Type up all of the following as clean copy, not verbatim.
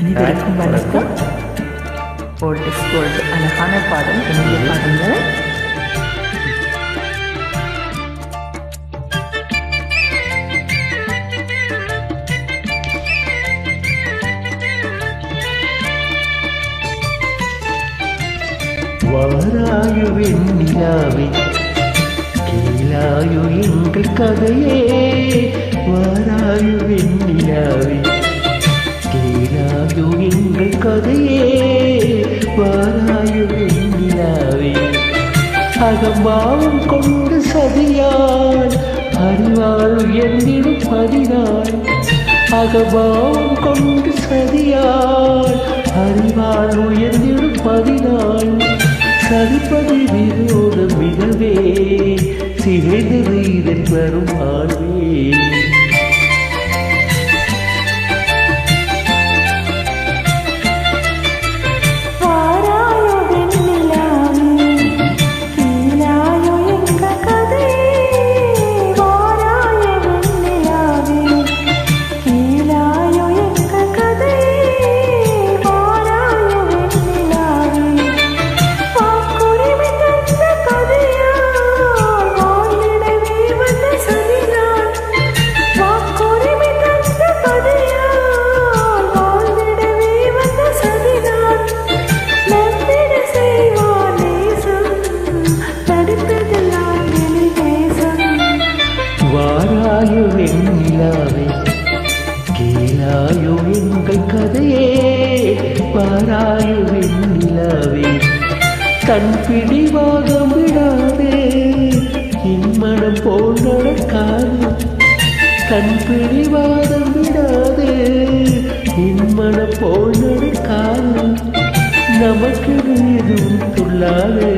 அனைவருக்கும் வணக்கம். Old is gold அழகான பாடல், இனிய பாடல்கள். வாராயு வெண்ணிலாவே கேளாயு எங்கள் கதையே, வாராயு வெண்ணிலாவே கேளாயு எங்கள் கதையே, வாராயு வெண்ணிலாவே அகம்பாவம் கொண்டு சதியால் அறிவாள் உயர்ந்திடும் பதினாள், அகபாவம் கொண்டு சதியால் அறிவாள் உயர்ந்திடும் பதினாள், சரிப்பது விரோதம் மிகவே சிதைந்தது இதன் வரும் வாழ்வே. வாராயோ வெண்ணிலாவே கேளாயோ எங்கள் கதையே, வாராயோ வெண்ணிலாவே கண் பிடிவாகம் விடாதே என் மனம் போல் நடக்காது, கண் பிடிவாதம் விடாதே என் மனம் போல் நடக்காது, நமக்கு எதுவும் சொல்லாது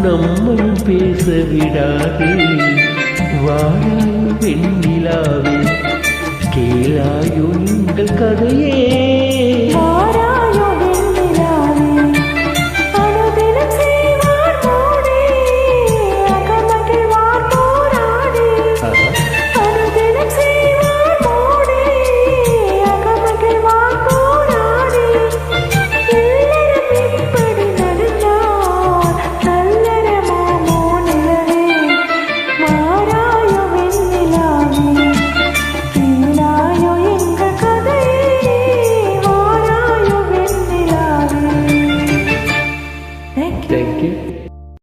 நம்மையும் பேச விடாது, வாராயோ வெண்ணிலாவே.